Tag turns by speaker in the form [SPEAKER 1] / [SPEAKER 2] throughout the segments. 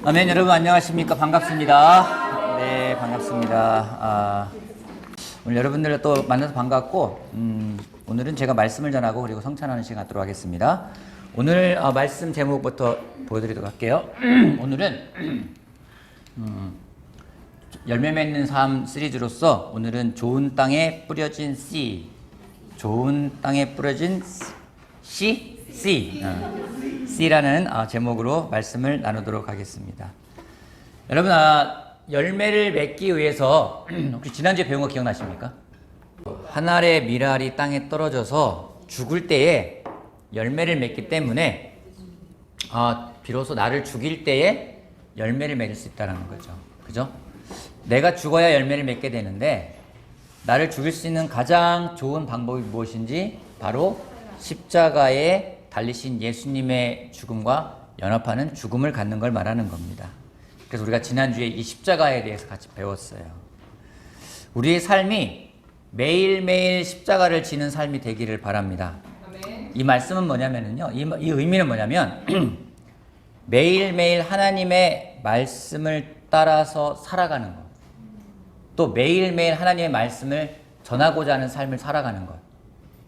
[SPEAKER 1] 아멘. 여러분 안녕하십니까? 반갑습니다. 네, 반갑습니다. 오늘 여러분들 또 만나서 반갑고, 오늘은 제가 말씀을 전하고 그리고 성찬하는 시간 갖도록 하겠습니다. 오늘 말씀 제목부터 보여드리도록 할게요. 오늘은 열매 맺는 삶 시리즈로서 오늘은 좋은 땅에 뿌려진 씨, 좋은 땅에 뿌려진 씨, C라는 제목으로 말씀을 나누도록 하겠습니다. 여러분, 열매를 맺기 위해서 혹시 지난주에 배운 거 기억나십니까? 한 알의 밀알이 땅에 떨어져서 죽을 때에 열매를 맺기 때문에 비로소 나를 죽일 때에 열매를 맺을 수 있다는 거죠. 그죠? 내가 죽어야 열매를 맺게 되는데 나를 죽일 수 있는 가장 좋은 방법이 무엇인지 바로 십자가에 달리신 예수님의 죽음과 연합하는 죽음을 갖는 걸 말하는 겁니다. 그래서 우리가 지난주에 이 십자가에 대해서 같이 배웠어요. 우리의 삶이 매일매일 십자가를 지는 삶이 되기를 바랍니다. 이 말씀은 뭐냐면요. 이 의미는 뭐냐면 매일매일 하나님의 말씀을 따라서 살아가는 것. 또 매일매일 하나님의 말씀을 전하고자 하는 삶을 살아가는 것.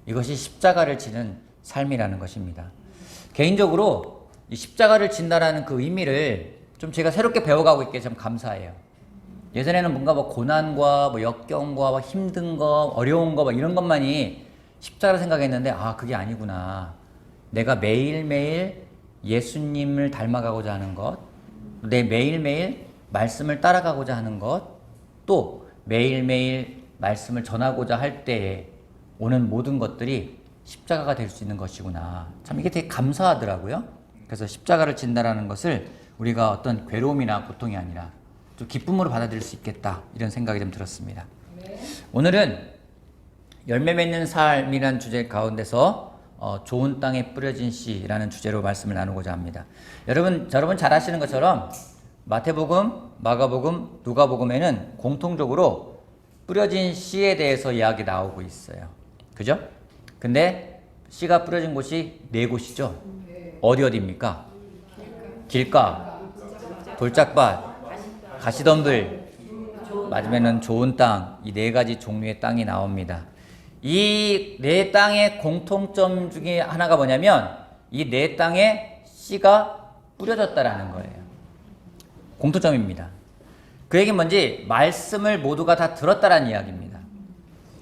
[SPEAKER 1] 이것이 십자가를 지는 삶이라는 것입니다. 개인적으로 이 십자가를 진다라는 그 의미를 좀 제가 새롭게 배워가고 있게 좀 감사해요. 예전에는 뭔가 고난과 역경과 힘든 거, 어려운 거 이런 것만이 십자가를 생각했는데 그게 아니구나. 내가 매일매일 예수님을 닮아가고자 하는 것, 내 매일매일 말씀을 따라가고자 하는 것, 또 매일매일 말씀을 전하고자 할 때에 오는 모든 것들이 십자가가 될 수 있는 것이구나. 참 이게 되게 감사하더라고요. 그래서 십자가를 진다라는 것을 우리가 어떤 괴로움이나 고통이 아니라 좀 기쁨으로 받아들일 수 있겠다. 이런 생각이 좀 들었습니다. 오늘은 열매 맺는 삶이라는 주제 가운데서 좋은 땅에 뿌려진 씨라는 주제로 말씀을 나누고자 합니다. 여러분 잘 아시는 것처럼 마태복음, 마가복음, 누가복음에는 공통적으로 뿌려진 씨에 대해서 이야기 나오고 있어요. 그죠? 근데 씨가 뿌려진 곳이 4곳이죠. 어디입니까? 길가, 돌짝밭, 가시덤불, 마지막에는 좋은 땅, 이 4가지 종류의 땅이 나옵니다. 이 4땅의 공통점 중에 하나가 뭐냐면 이 4땅에 씨가 뿌려졌다라는 거예요. 공통점입니다. 그 얘기는 뭔지 말씀을 모두가 다 들었다라는 이야기입니다.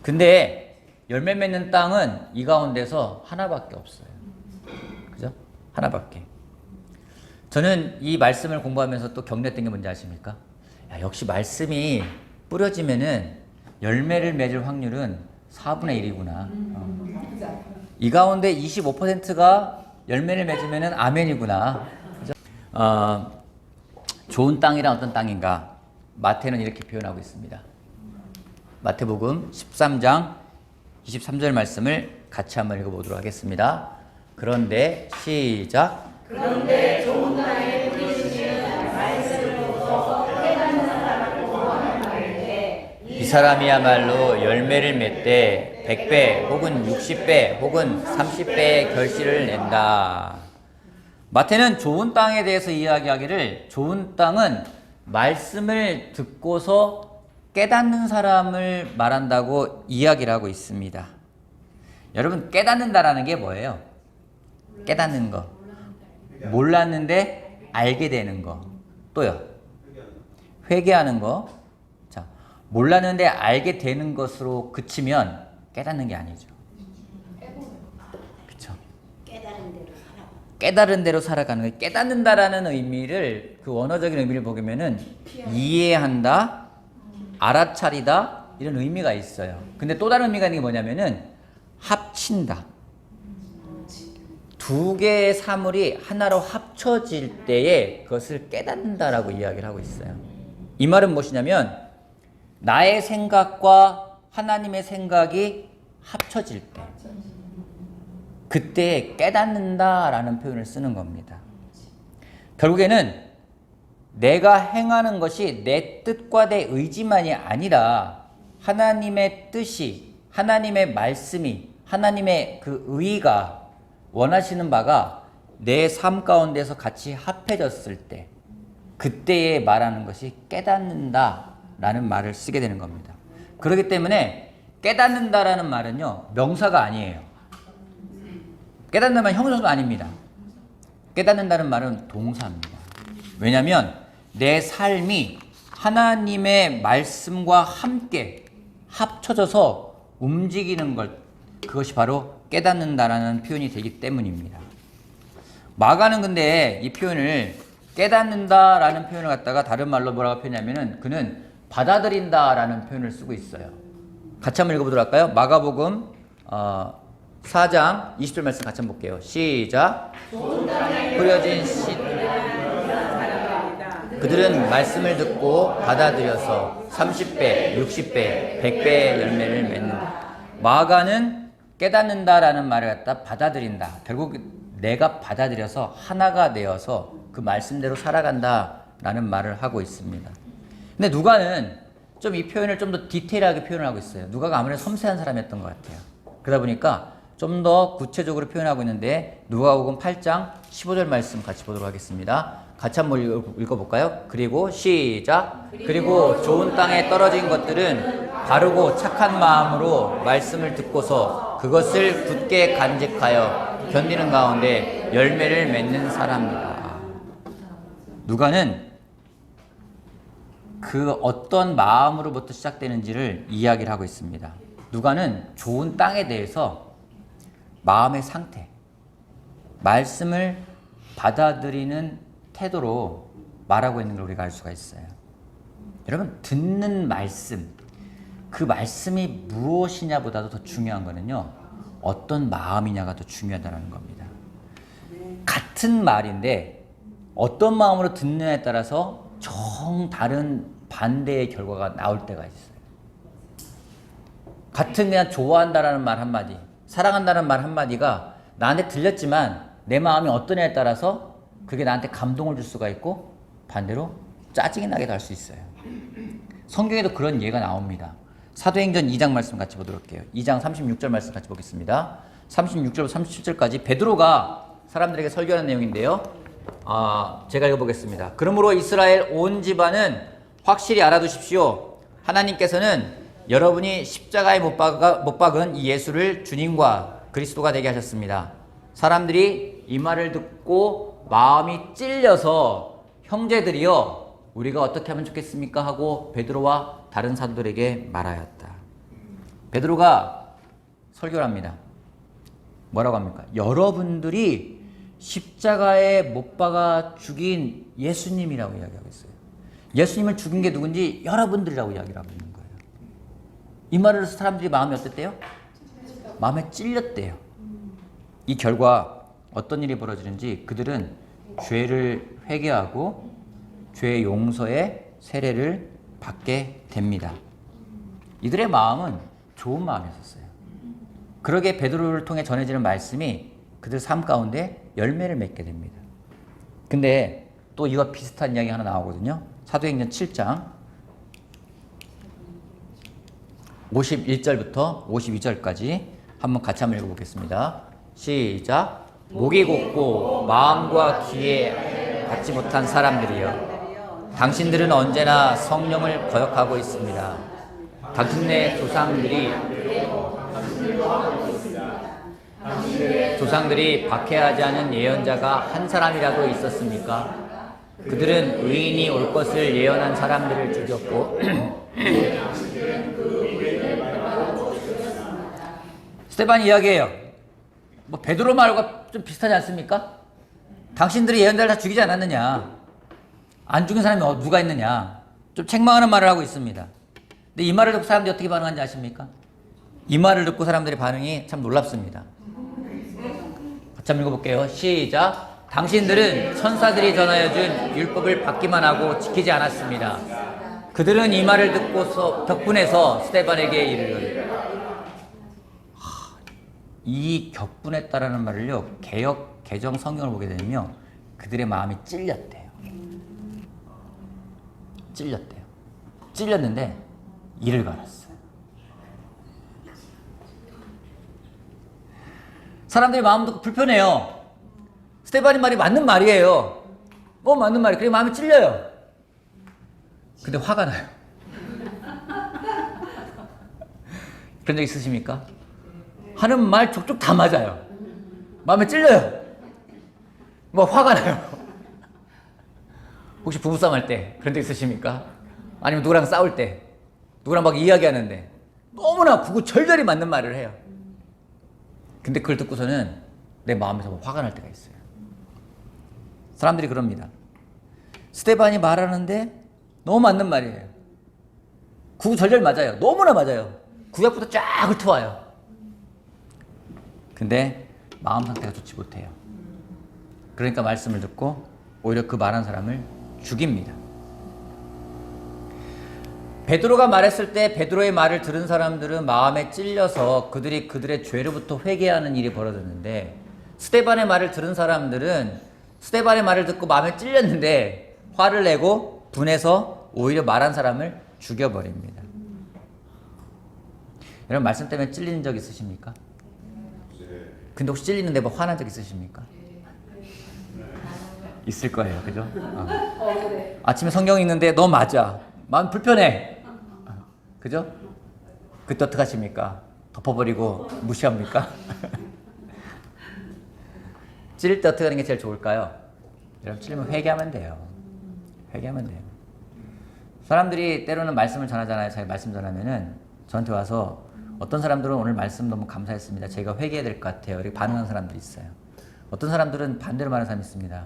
[SPEAKER 1] 근데 열매 맺는 땅은 이 가운데서 하나밖에 없어요. 그죠? 하나밖에. 저는 이 말씀을 공부하면서 또 경례했던 게 뭔지 아십니까? 역시 말씀이 뿌려지면은 열매를 맺을 확률은 4분의 1이구나. 이 가운데 25%가 열매를 맺으면은 아멘이구나. 그죠? 좋은 땅이란 어떤 땅인가? 마태는 이렇게 표현하고 있습니다. 마태복음 13장 23절 말씀을 같이 한번 읽어보도록 하겠습니다. 그런데 시작.
[SPEAKER 2] 그런데 좋은 땅에 뿌리시는 말씀으로서 깨닫는 사람을 구원할 말에
[SPEAKER 1] 이 사람이야말로 열매를 맺되 100배 혹은 60배 혹은 30배의 결실을 낸다. 마태는 좋은 땅에 대해서 이야기하기를 좋은 땅은 말씀을 듣고서 깨닫는 사람을 말한다고 이야기를 하고 있습니다. 여러분, 깨닫는다라는 게 뭐예요? 깨닫는 거. 몰랐는데 알게 되는 거. 또요. 회개하는 거. 자, 몰랐는데 알게 되는 것으로 그치면 깨닫는 게 아니죠. 그렇죠? 깨달은 대로 살아가는 거예요. 깨닫는다라는 의미를, 그 원어적인 의미를 보면은 이해한다, 알아차리다, 이런 의미가 있어요. 근데 또 다른 의미가 있는 게 뭐냐면은 합친다. 두 개의 사물이 하나로 합쳐질 때에 그것을 깨닫는다라고 이야기를 하고 있어요. 이 말은 무엇이냐면 나의 생각과 하나님의 생각이 합쳐질 때, 그때 깨닫는다라는 표현을 쓰는 겁니다. 결국에는 내가 행하는 것이 내 뜻과 내 의지만이 아니라 하나님의 뜻이, 하나님의 말씀이, 하나님의 그 의가 원하시는 바가 내 삶 가운데서 같이 합해졌을 때 그때에 말하는 것이 깨닫는다라는 말을 쓰게 되는 겁니다. 그렇기 때문에 깨닫는다라는 말은요, 명사가 아니에요. 깨닫는 말은 형용사가 아닙니다. 깨닫는다는 말은 동사입니다. 왜냐하면 내 삶이 하나님의 말씀과 함께 합쳐져서 움직이는 것, 그것이 바로 깨닫는다라는 표현이 되기 때문입니다. 마가는 근데 이 표현을 깨닫는다라는 표현을 갖다가 다른 말로 뭐라고 표현하냐면은 그는 받아들인다라는 표현을 쓰고 있어요. 같이 한번 읽어보도록 할까요? 마가복음 4장 20절 말씀 같이 한번 볼게요. 시작. 뿌려진 씨 그들은 말씀을 듣고 받아들여서 30배, 60배, 100배의 열매를 맺는다. 마가는 깨닫는다라는 말을 갖다 받아들인다. 결국 내가 받아들여서 하나가 되어서 그 말씀대로 살아간다라는 말을 하고 있습니다. 근데 누가는 좀 이 표현을 좀 더 디테일하게 표현을 하고 있어요. 누가가 아무래도 섬세한 사람이었던 것 같아요. 그러다 보니까 좀 더 구체적으로 표현하고 있는데 누가복음 8장 15절 말씀 같이 보도록 하겠습니다. 같이 한번 읽어볼까요? 그리고 시작. 그리고 좋은 땅에 떨어진 것들은 바르고 착한 마음으로 말씀을 듣고서 그것을 굳게 간직하여 견디는 가운데 열매를 맺는 사람이다. 누가는 그 어떤 마음으로부터 시작되는지를 이야기를 하고 있습니다. 누가는 좋은 땅에 대해서 마음의 상태, 말씀을 받아들이는 태도로 말하고 있는 걸 우리가 알 수가 있어요. 여러분, 듣는 말씀, 그 말씀이 무엇이냐보다도 더 중요한 거는요, 어떤 마음이냐가 더 중요하다는 겁니다. 같은 말인데 어떤 마음으로 듣느냐에 따라서 정 다른 반대의 결과가 나올 때가 있어요. 같은 그냥 좋아한다라는 말 한마디, 사랑한다는 말 한마디가 나한테 들렸지만 내 마음이 어떠냐에 따라서 그게 나한테 감동을 줄 수가 있고 반대로 짜증이 나게도 할 수 있어요. 성경에도 그런 예가 나옵니다. 사도행전 2장 말씀 같이 보도록 할게요. 2장 36절 말씀 같이 보겠습니다. 36절부터 37절까지 베드로가 사람들에게 설교하는 내용인데요. 제가 읽어보겠습니다. 그러므로 이스라엘 온 집안은 확실히 알아두십시오. 하나님께서는 여러분이 십자가에 못 박은 이 예수를 주님과 그리스도가 되게 하셨습니다. 사람들이 이 말을 듣고 마음이 찔려서 형제들이여 우리가 어떻게 하면 좋겠습니까? 하고 베드로와 다른 사도들에게 말하였다. 베드로가 설교를 합니다. 뭐라고 합니까? 여러분들이 십자가에 못 박아 죽인 예수님이라고 이야기하고 있어요. 예수님을 죽인 게 누군지 여러분들이라고 이야기를 하고 있는 거예요. 이 말을 해서 사람들이 마음이 어땠대요? 마음에 찔렸대요. 이 결과 어떤 일이 벌어지는지 그들은 죄를 회개하고 죄 용서의 세례를 받게 됩니다. 이들의 마음은 좋은 마음이었어요. 그러게 베드로를 통해 전해지는 말씀이 그들 삶 가운데 열매를 맺게 됩니다. 근데 또 이와 비슷한 이야기 하나 나오거든요. 사도행전 7장 51절부터 52절까지 한번 같이 한번 읽어보겠습니다. 시작. 목이 곧고 마음과 귀에 받지 못한 사람들이여, 당신들은 언제나 성령을 거역하고 있습니다. 당신네 조상들이 박해하지 않은 예언자가 한 사람이라도 있었습니까? 그들은 의인이 올 것을 예언한 사람들을 죽였고 스데반이 이야기해요. 뭐 베드로 말과 좀 비슷하지 않습니까? 당신들이 예언자를 다 죽이지 않았느냐? 안 죽인 사람이 누가 있느냐? 좀 책망하는 말을 하고 있습니다. 근데 이 말을 듣고 사람들이 어떻게 반응하는지 아십니까? 이 말을 듣고 사람들의 반응이 참 놀랍습니다. 같이 한번 읽어볼게요. 시작. 당신들은 천사들이 전하여준 율법을 받기만 하고 지키지 않았습니다. 그들은 이 말을 듣고서 격분해서 스데반에게 이르기를. 이 격분했다라는 말을요, 개역 개정 성경을 보게 되면요, 그들의 마음이 찔렸대요. 찔렸는데 이를 갈았어요. 사람들의 마음도 불편해요. 스테반이 말이 맞는 말이에요. 맞는 말이. 그래 마음이 찔려요. 근데 화가 나요. 그런 적 있으십니까? 하는 말 족족 다 맞아요. 마음에 찔려요. 화가 나요. 혹시 부부싸움 할 때 그런 적 있으십니까? 아니면 누구랑 싸울 때, 누구랑 막 이야기하는데 너무나 구구절절히 맞는 말을 해요. 근데 그걸 듣고서는 내 마음에서 화가 날 때가 있어요. 사람들이 그럽니다. 스테반이 말하는데 너무 맞는 말이에요. 구구절절 맞아요. 너무나 맞아요. 구약부터 쫙 훑어와요. 근데 마음 상태가 좋지 못해요. 그러니까 말씀을 듣고 오히려 그 말한 사람을 죽입니다. 베드로가 말했을 때 베드로의 말을 들은 사람들은 마음에 찔려서 그들의 죄로부터 회개하는 일이 벌어졌는데, 스데반의 말을 들은 사람들은 스데반의 말을 듣고 마음에 찔렸는데 화를 내고 분해서 오히려 말한 사람을 죽여버립니다. 여러분, 말씀 때문에 찔리는 적 있으십니까? 근데 혹시 찔리는데 화난 적 있으십니까? 있을 거예요. 그죠?
[SPEAKER 2] 그래.
[SPEAKER 1] 아침에 성경 읽는데 너 맞아. 마음 불편해. 그죠? 그때 어떻게 하십니까? 덮어버리고 무시합니까? 찔릴 때 어떻게 하는 게 제일 좋을까요? 여러분, 찔리면 회개하면 돼요. 회개하면 돼요. 사람들이 때로는 말씀을 전하잖아요. 자기 말씀 전하면은 저한테 와서 어떤 사람들은 오늘 말씀 너무 감사했습니다. 제가 회개해야 될 것 같아요. 이렇게 반응하는 사람들이 있어요. 어떤 사람들은 반대로 말하는 사람이 있습니다.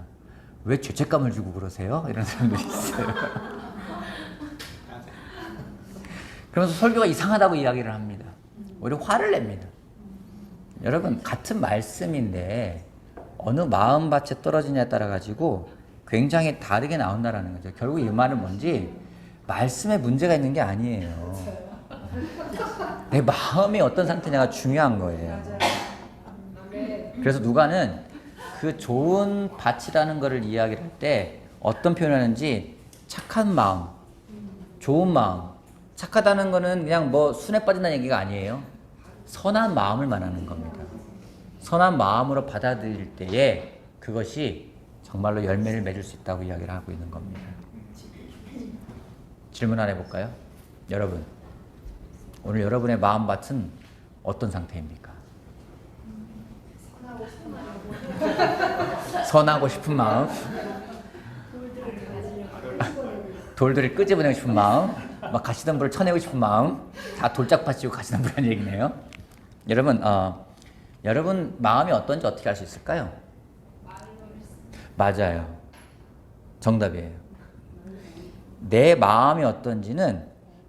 [SPEAKER 1] 왜 죄책감을 주고 그러세요? 이런 사람들이 있어요. 그러면서 설교가 이상하다고 이야기를 합니다. 오히려 화를 냅니다. 여러분, 같은 말씀인데 어느 마음밭에 떨어지냐에 따라 가지고 굉장히 다르게 나온다라는 거죠. 결국 이 말은 뭔지 말씀에 문제가 있는 게 아니에요. 내 마음이 어떤 상태냐가 중요한 거예요. 그래서 누가는 그 좋은 밭이라는 것을 이야기를 할 때 어떤 표현을 하는지 착한 마음, 좋은 마음. 착하다는 거는 그냥 순에 빠진다는 얘기가 아니에요. 선한 마음을 말하는 겁니다. 선한 마음으로 받아들일 때에 그것이 정말로 열매를 맺을 수 있다고 이야기를 하고 있는 겁니다. 질문 하나 해볼까요? 여러분, 오늘 여러분의 마음밭은 어떤 상태입니까? 선하고 싶은 마음, 돌들을 끄집어내고 싶은 마음, 막 가시덤불을 쳐내고 싶은 마음, 다 돌짝밭이고 가시덤불이라는 얘기네요. 여러분, 여러분 마음이 어떤지 어떻게 알 수 있을까요? 맞아요. 정답이에요. 내 마음이 어떤지는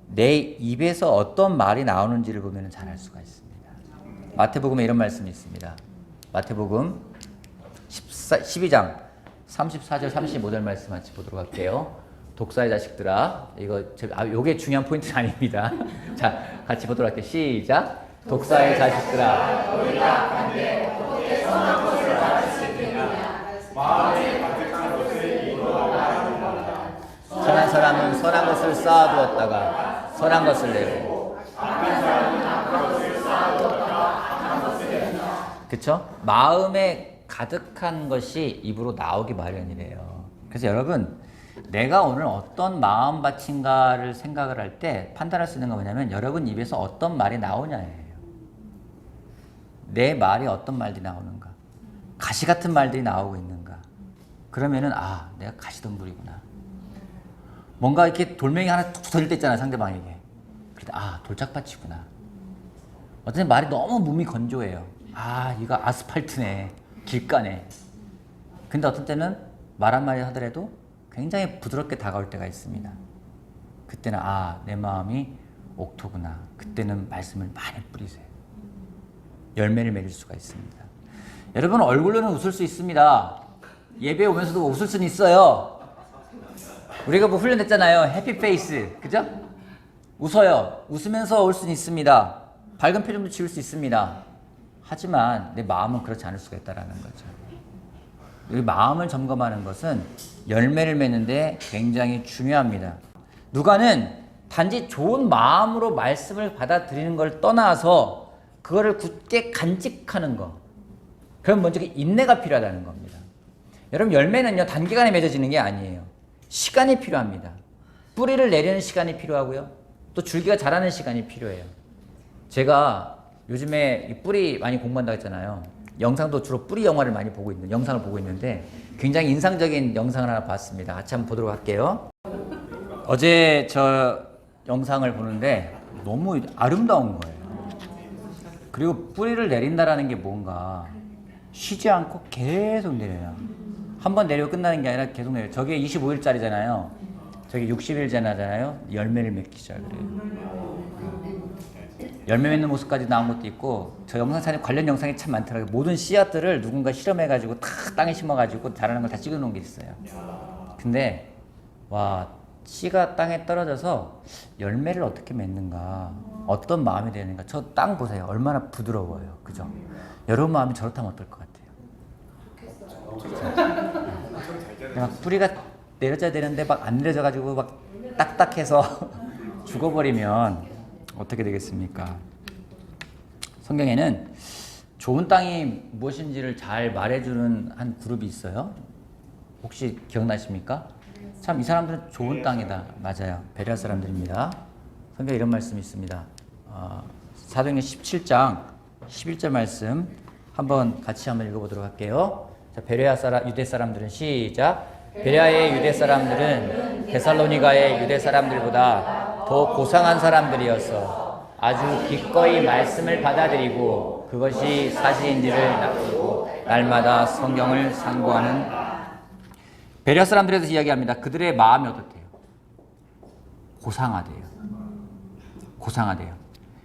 [SPEAKER 1] 내 입에서 어떤 말이 나오는지를 보면 잘 알 수가 있습니다. 마태복음에 이런 말씀이 있습니다. 마태복음 12장 34절 35절 말씀 같이 보도록 할게요. 독사의 자식들아, 요게 중요한 포인트는 아닙니다. 자, 같이 보도록 할게요. 시작. 독사의 자식들아, 너희가 간데 어떻게 선한 것을 말할 수 있겠느냐? 마음에 가득한 것을 입으로 말하는 겁니다. 선한 사람은 선한 것을 쌓아두었다가 선한 것을 내고, 악한 사람은 악한 것을 쌓아두었다가 악한 것을 낸다. 그쵸? 마음에 가득한 것이 입으로 나오기 마련이래요. 그래서 여러분, 내가 오늘 어떤 마음밭인가를 생각을 할 때 판단할 수 있는 건 뭐냐면 여러분 입에서 어떤 말이 나오냐예요. 내 말이 어떤 말들이 나오는가, 가시 같은 말들이 나오고 있는가. 그러면은 내가 가시덤불이구나. 뭔가 이렇게 돌멩이 하나 툭 던질 때 있잖아요, 상대방에게. 그때 돌짝밭이구나. 어떤 말이 너무 몸이 건조해요. 이거 아스팔트네, 길가네. 근데 어떤 때는 말 한마디 하더라도 굉장히 부드럽게 다가올 때가 있습니다. 그때는 내 마음이 옥토구나. 그때는 말씀을 많이 뿌리세요. 열매를 맺을 수가 있습니다. 여러분, 얼굴로는 웃을 수 있습니다. 예배 오면서도 웃을 수는 있어요. 우리가 훈련됐잖아요. 해피페이스. 그죠? 웃어요. 웃으면서 올 수는 있습니다. 밝은 표정도 지을 수 있습니다. 하지만 내 마음은 그렇지 않을 수가 있다는 거죠. 우리 마음을 점검하는 것은 열매를 맺는데 굉장히 중요합니다. 누가는 단지 좋은 마음으로 말씀을 받아들이는 걸 떠나서 그거를 굳게 간직하는 거. 그럼 먼저 인내가 필요하다는 겁니다. 여러분 열매는요 단기간에 맺어지는 게 아니에요. 시간이 필요합니다. 뿌리를 내리는 시간이 필요하고요. 또 줄기가 자라는 시간이 필요해요. 제가 요즘에 이 뿌리 많이 공부한다고 했잖아요. 영상도 주로 뿌리 영상을 보고 있는데 굉장히 인상적인 영상을 하나 봤습니다. 같이 한번 보도록 할게요. 어제 저 영상을 보는데 너무 아름다운 거예요. 그리고 뿌리를 내린다라는 게 뭔가 쉬지 않고 계속 내려요. 한번 내리고 끝나는 게 아니라 계속 내려요. 저게 25일짜리잖아요. 저게 60일째나잖아요. 열매를 맺기 시작을 해요. 열매 맺는 모습까지 나온 것도 있고 저 영상찬에 관련 영상이 참 많더라고요. 모든 씨앗들을 누군가 실험해가지고 탁 땅에 심어가지고 자라는 걸 다 찍어놓은 게 있어요. 근데 와 씨가 땅에 떨어져서 열매를 어떻게 맺는가, 어떤 마음이 되는가. 저 땅 보세요. 얼마나 부드러워요. 그죠? 여러분 마음이 저렇다면 어떨 것 같아요? 막 뿌리가 내려져야 되는데 막 안 내려져가지고 막 딱딱해서 죽어버리면 어떻게 되겠습니까? 성경에는 좋은 땅이 무엇인지를 잘 말해주는 한 그룹이 있어요. 혹시 기억나십니까? 참 이 사람들은 좋은 땅이다. 맞아요. 베레아 사람들입니다. 성경에 이런 말씀이 있습니다. 사도행전 17장 11절 말씀 한번 같이 한번 읽어보도록 할게요. 자, 베레아 사람, 유대 사람들은 시작. 베레아의 유대 사람들은 데살로니가의 유대 사람들보다 더 고상한 사람들이어서 아주 기꺼이 말씀을 받아들이고 그것이 사실인지를 납득하고 날마다 성경을 상고하는. 베레아 사람들에 대해서 이야기합니다. 그들의 마음이 어떻대요? 고상하대요. 고상하대요.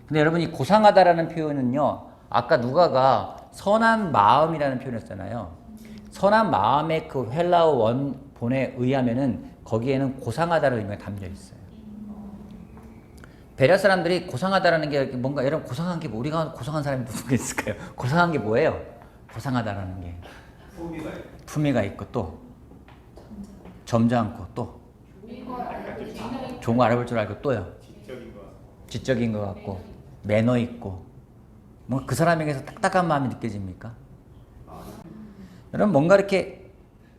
[SPEAKER 1] 근데 여러분 이 고상하다라는 표현은요, 아까 누가가 선한 마음이라는 표현을 했잖아요. 선한 마음의 그 헬라어 원본에 의하면은 거기에는 고상하다는 의미가 담겨 있어요. 베레아 사람들이 고상하다라는 게 뭔가, 여러분 고상한 게 뭐, 우리가 고상한 사람이 무슨 게 있을까요? 고상한 게 뭐예요? 고상하다라는 게 품위가 있고 또 점잖고 또 좋은 거 알아볼 줄 알고 또요 지적인 것 같고 매너 있고 뭔가 그 사람에게서 딱딱한 마음이 느껴집니까? 여러분 뭔가 이렇게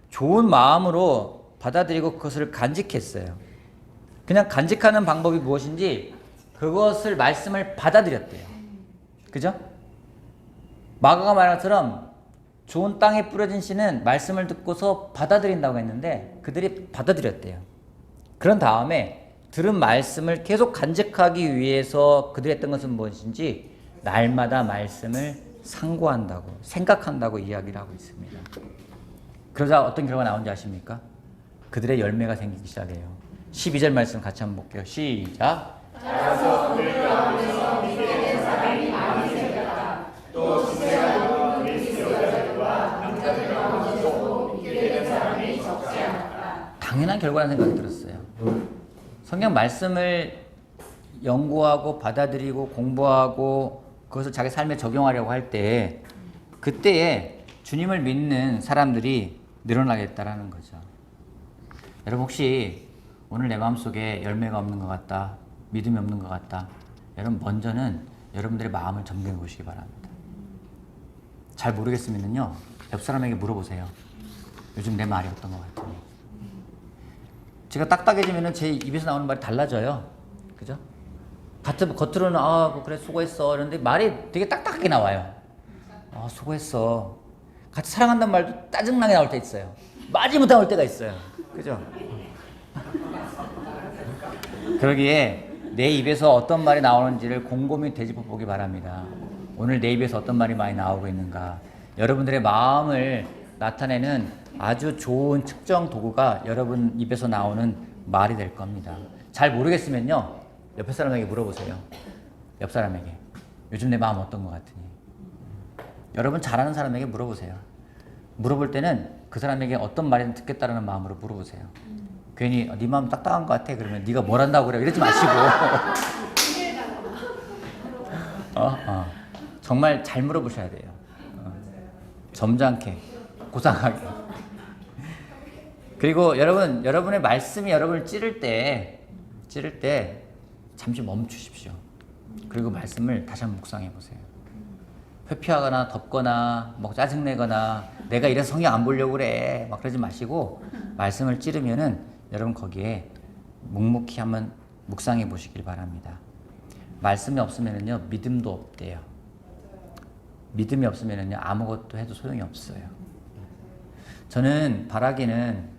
[SPEAKER 1] 좋은 마음으로 받아들이고 그것을 간직했어요. 그냥 간직하는 방법이 무엇인지 그것을 말씀을 받아들였대요. 그죠? 마가가 말한 것처럼 좋은 땅에 뿌려진 씨는 말씀을 듣고서 받아들인다고 했는데 그들이 받아들였대요. 그런 다음에 들은 말씀을 계속 간직하기 위해서 그들이 했던 것은 무엇인지 날마다 말씀을 상고한다고, 생각한다고 이야기를 하고 있습니다. 그러자 어떤 결과가 나온지 아십니까? 그들의 열매가 생기기 시작해요. 12절 말씀 같이 한번 볼게요. 시작.
[SPEAKER 2] 자라서 그들 가운데서 믿는 사람이 많이 생겼다. 또 지체하고 그리스도자들과 남자들 가운데서도 믿게 된 사람이 적지 않았다.
[SPEAKER 1] 당연한 결과라는 생각이 들었어요. 성경 말씀을 연구하고 받아들이고 공부하고 그것을 자기 삶에 적용하려고 할 때 그때에 주님을 믿는 사람들이 늘어나겠다라는 거죠. 여러분 혹시 오늘 내 마음속에 열매가 없는 것 같다, 믿음이 없는 것 같다, 여러분 먼저는 여러분들의 마음을 점검해 보시기 바랍니다. 잘 모르겠으면요 옆 사람에게 물어보세요. 요즘 내 말이 어떤 것 같으니. 제가 딱딱해지면은 제 입에서 나오는 말이 달라져요. 그죠? 겉으로는 그래 수고했어 이런데 말이 되게 딱딱하게 나와요. 수고했어. 같이 사랑한다는 말도 짜증나게 나올 때 있어요. 마지못해 나올 때가 있어요. 그죠? 그러기에 내 입에서 어떤 말이 나오는지를 곰곰이 되짚어 보기 바랍니다. 오늘 내 입에서 어떤 말이 많이 나오고 있는가. 여러분들의 마음을 나타내는 아주 좋은 측정 도구가 여러분 입에서 나오는 말이 될 겁니다. 잘 모르겠으면요 옆에 사람에게 물어보세요. 옆 사람에게 요즘 내 마음 어떤 것 같으니. 여러분 잘 아는 사람에게 물어보세요. 물어볼 때는 그 사람에게 어떤 말이든 듣겠다라는 마음으로 물어보세요. 괜히 네 마음 딱딱한 것 같아 그러면 네가 뭘 한다고 그래 이러지 마시고 정말 잘 물어보셔야 돼요. 점잖게 고상하게. 그리고 여러분의 말씀이 여러분을 찌를 때 잠시 멈추십시오. 그리고 말씀을 다시 한번 묵상해 보세요. 회피하거나 덮거나 뭐 짜증내거나 내가 이래서 성경 안 보려고 그래 막 그러지 마시고 말씀을 찌르면은 여러분 거기에 묵묵히 한번 묵상해 보시길 바랍니다. 말씀이 없으면은요 믿음도 없대요. 믿음이 없으면은요 아무것도 해도 소용이 없어요. 저는 바라기는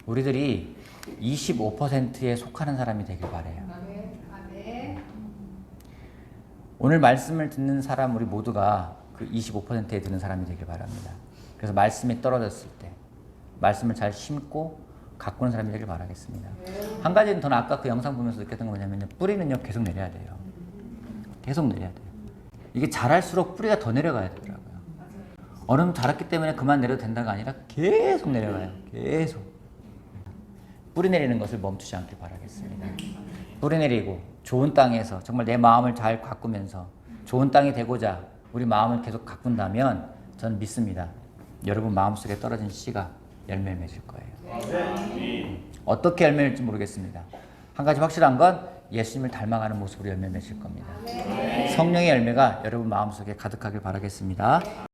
[SPEAKER 1] 우리들이 25%에 속하는 사람이 되길 바래요. 오늘 말씀을 듣는 사람 우리 모두가 그 25%에 드는 사람이 되길 바랍니다. 그래서 말씀이 떨어졌을 때 말씀을 잘 심고 가꾸는 사람이 되길 바라겠습니다. 한 가지는 더 아까 그 영상 보면서 느꼈던 건 뭐냐면 뿌리는요 계속 내려야 돼요. 계속 내려야 돼요. 이게 자랄수록 뿌리가 더 내려가야 되더라고요. 어느 자랐기 때문에 그만 내려도 된다가 아니라 계속 내려가요. 계속. 뿌리 내리는 것을 멈추지 않길 바라겠습니다. 뿌리 내리고 좋은 땅에서 정말 내 마음을 잘 가꾸면서 좋은 땅이 되고자 우리 마음을 계속 가꾼다면 저는 믿습니다. 여러분 마음속에 떨어진 씨가 열매를 맺을 거예요. 어떻게 열매를 맺을지 모르겠습니다. 한 가지 확실한 건 예수님을 닮아가는 모습으로 열매 맺을 겁니다. 성령의 열매가 여러분 마음속에 가득하길 바라겠습니다.